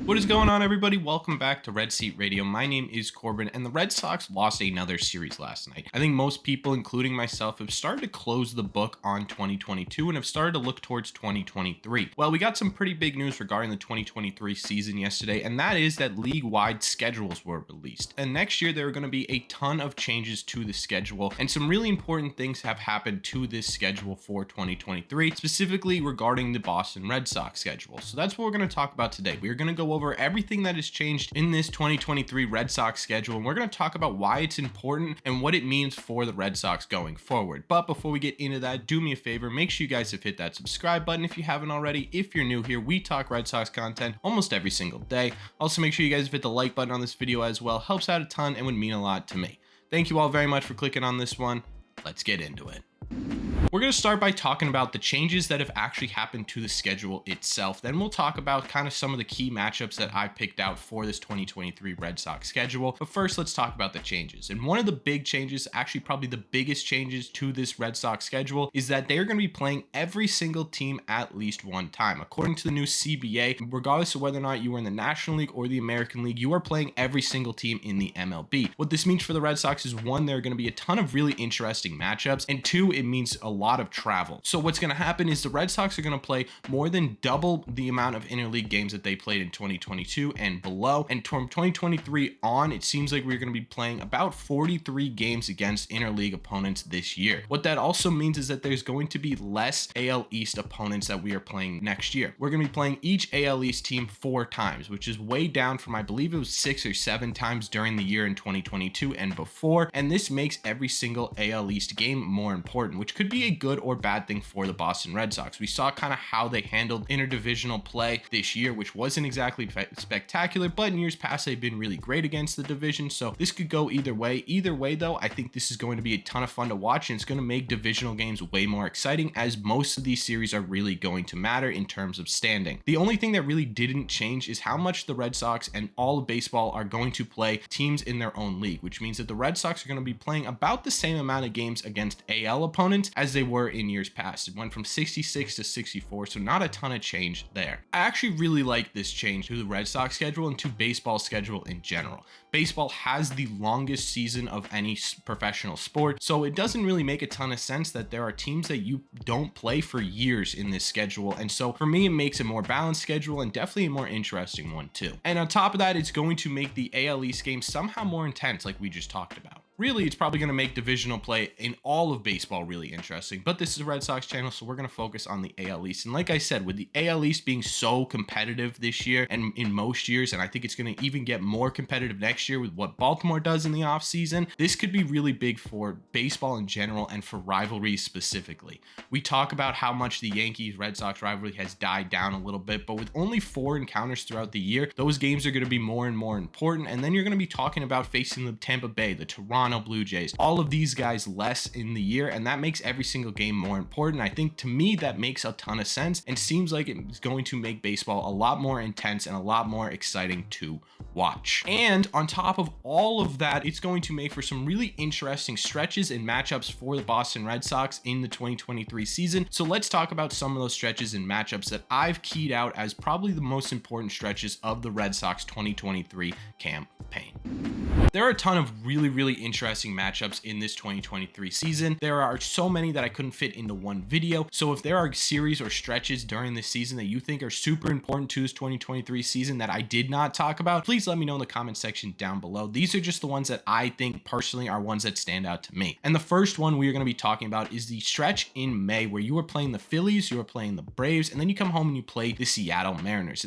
What is going on, everybody? Welcome back to Red Seat Radio. My name is Corbin, and the Red Sox lost another series last night. I think most people, including myself, have started to close the book on 2022 and have started to look towards 2023. Well, we got some pretty big news regarding the 2023 season yesterday, and that is that league-wide schedules were released. And next year, there are going to be a ton of changes to the schedule, and some really important things have happened to this schedule for 2023, specifically regarding the Boston Red Sox schedule. So that's what we're going to talk about today. We're going to go over everything that has changed in this 2023 Red Sox schedule, and we're going to talk about why it's important and what it means for the Red Sox going forward. But before we get into that, do me a favor, make sure you guys have hit that subscribe button if you haven't already. If you're new here, we talk Red Sox content almost every single day. Also, make sure you guys have hit the like button on this video as well. Helps out a ton and would mean a lot to me. Thank you all very much for clicking on this one. Let's get into it. We're going to start by talking about the changes that have actually happened to the schedule itself. Then we'll talk about kind of some of the key matchups that I picked out for this 2023 Red Sox schedule. But first, let's talk about the changes. And one of the big changes, actually probably the biggest changes to this Red Sox schedule, is that they're going to be playing every single team at least one time. According to the new CBA, regardless of whether or not you are in the National League or the American League, you are playing every single team in the MLB. What this means for the Red Sox is, one, there are going to be a ton of really interesting matchups, and two, it means a lot of travel. So what's going to happen is the Red Sox are going to play more than double the amount of interleague games that they played in 2022 and below. And from 2023 on, it seems like we're going to be playing about 43 games against interleague opponents this year. What that also means is that there's going to be less AL East opponents that we are playing next year. We're going to be playing each AL East team 4 times, which is way down from, I believe it was 6 or 7 times during the year in 2022 and before. And this makes every single AL East game more important, which could be a good or bad thing for the Boston Red Sox. We saw kind of how they handled interdivisional play this year, which wasn't exactly spectacular, but in years past they've been really great against the division. So this could go either way. Either way though, I think this is going to be a ton of fun to watch, and it's going to make divisional games way more exciting, as most of these series are really going to matter in terms of standing. The only thing that really didn't change is how much the Red Sox and all of baseball are going to play teams in their own league, which means that the Red Sox are going to be playing about the same amount of games against AL opponents as they were in years past. It went from 66 to 64, so not a ton of change there. I actually really like this change to the Red Sox schedule and to baseball's schedule in general. Baseball has the longest season of any professional sport, so it doesn't really make a ton of sense that there are teams that you don't play for years in this schedule. And so for me, it makes a more balanced schedule and definitely a more interesting one too. And on top of that, it's going to make the AL East game somehow more intense, like we just talked about. Really, it's probably going to make divisional play in all of baseball really interesting, but this is a Red Sox channel, so we're going to focus on the AL East. And like I said, with the AL East being so competitive this year and in most years, and I think it's going to even get more competitive next year with what Baltimore does in the offseason, this could be really big for baseball in general and for rivalries specifically. We talk about how much the Yankees-Red Sox rivalry has died down a little bit, but with only 4 encounters throughout the year, those games are going to be more and more important. And then you're going to be talking about facing the Tampa Bay, the Toronto Blue Jays, all of these guys less in the year, and that makes every single game more important. I think to me that makes a ton of sense and seems like it's going to make baseball a lot more intense and a lot more exciting to watch. And on top of all of that, it's going to make for some really interesting stretches and matchups for the Boston Red Sox in the 2023 season. So let's talk about some of those stretches and matchups that I've keyed out as probably the most important stretches of the Red Sox 2023 campaign. There are a ton of really interesting matchups in this 2023 season. There are so many that I couldn't fit into one video. So if there are series or stretches during this season that you think are super important to this 2023 season that I did not talk about, please let me know in the comment section down below. These are just the ones that I think personally are ones that stand out to me. And the first one we are going to be talking about is the stretch in May where you are playing the Phillies, you are playing the Braves, and then you come home and you play the Seattle Mariners.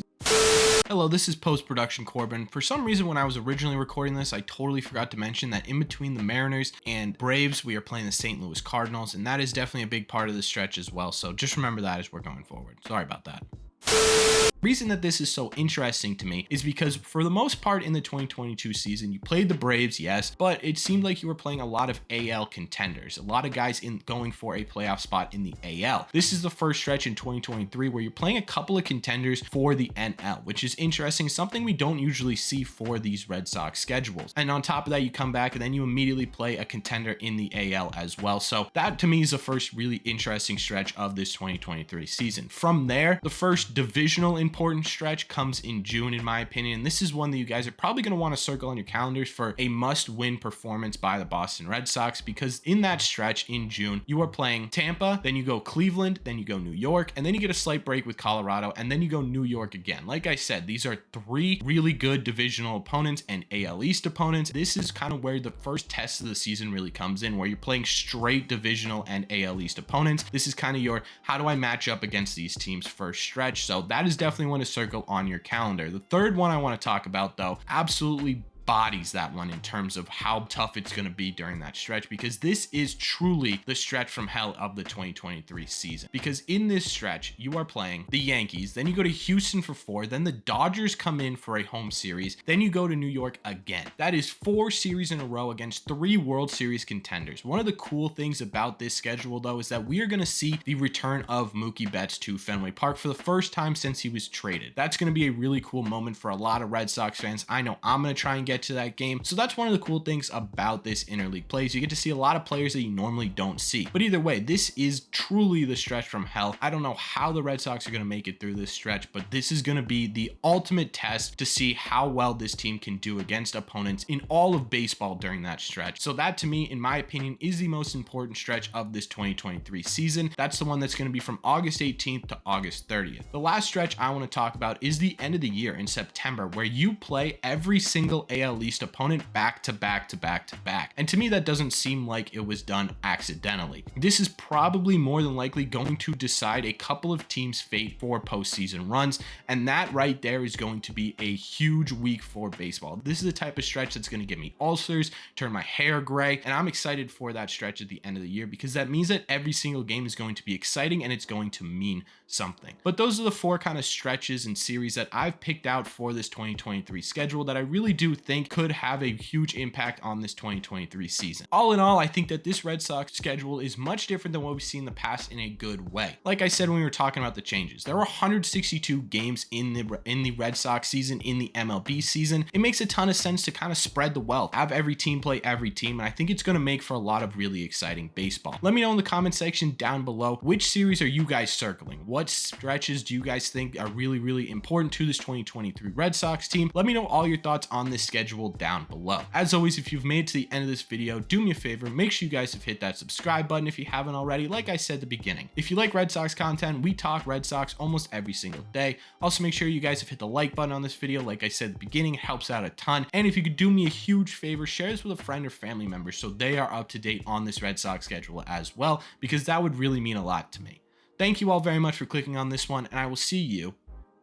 Hello, this is post-production Corbin. For some reason, when I was originally recording this, I totally forgot to mention that in between the Mariners and Braves, we are playing the St. Louis Cardinals, and that is definitely a big part of the stretch as well. So just remember that as we're going forward. Sorry about that. The reason that this is so interesting to me is because for the most part in the 2022 season, you played the Braves, yes, but it seemed like you were playing a lot of AL contenders, a lot of guys in going for a playoff spot in the AL. This is the first stretch in 2023 where you're playing a couple of contenders for the NL, which is interesting, something we don't usually see for these Red Sox schedules. And on top of that, you come back and then you immediately play a contender in the AL as well. So that to me is the first really interesting stretch of this 2023 season. From there, the first divisional in important stretch comes in June, in my opinion. This is one that you guys are probably going to want to circle on your calendars for a must-win performance by the Boston Red Sox, because in that stretch in June, you are playing Tampa, then you go Cleveland, then you go New York, and then you get a slight break with Colorado, and then you go New York again. Like I said, these are three really good divisional opponents and AL East opponents. This is kind of where the first test of the season really comes in, where you're playing straight divisional and AL East opponents. This is kind of your, how do I match up against these teams first stretch? So that is definitely one to circle on your calendar. The third one I want to talk about, though, absolutely bodies that one in terms of how tough it's going to be during that stretch, because this is truly the stretch from hell of the 2023 season. Because in this stretch, you are playing the Yankees, then you go to Houston for 4, then the Dodgers come in for a home series, then you go to New York again. That is 4 series in a row against 3 World Series contenders. One of the cool things about this schedule, though, is that we are going to see the return of Mookie Betts to Fenway Park for the first time since he was traded. That's going to be a really cool moment for a lot of Red Sox fans. I know I'm going to try and get to that game. So that's one of the cool things about this interleague plays. You get to see a lot of players that you normally don't see. But either way, this is truly the stretch from hell. I don't know how the Red Sox are going to make it through this stretch, but this is going to be the ultimate test to see how well this team can do against opponents in all of baseball during that stretch. So that, to me, in my opinion, is the most important stretch of this 2023 season. That's the one that's going to be from August 18th to August 30th. The last stretch I want to talk about is the end of the year in September, where you play every single AL East opponent back to back to back to back. And to me, that doesn't seem like it was done accidentally. This is probably more than likely going to decide a couple of teams' fate for postseason runs, and that right there is going to be a huge week for baseball. This is the type of stretch that's going to give me ulcers, turn my hair gray, and I'm excited for that stretch at the end of the year, because that means that every single game is going to be exciting and it's going to mean something. But those are the 4 kind of stretches and series that I've picked out for this 2023 schedule that I really do think could have a huge impact on this 2023 season. All in all, I think that this Red Sox schedule is much different than what we've seen in the past in a good way. Like I said when we were talking about the changes, there are 162 games in the Red Sox season, in the MLB season. It makes a ton of sense to kind of spread the wealth, have every team play every team, and I think it's going to make for a lot of really exciting baseball. Let me know in the comment section down below, which series are you guys circling? What stretches do you guys think are really, really important to this 2023 Red Sox team? Let me know all your thoughts on this schedule down below. As always, if you've made it to the end of this video, do me a favor, make sure you guys have hit that subscribe button if you haven't already. Like I said at the beginning, if you like Red Sox content, we talk Red Sox almost every single day. Also, make sure you guys have hit the like button on this video. Like I said at the beginning, it helps out a ton. And if you could do me a huge favor, share this with a friend or family member so they are up to date on this Red Sox schedule as well, because that would really mean a lot to me. Thank you all very much for clicking on this one, and I will see you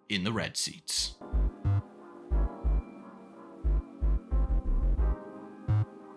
in the red seats.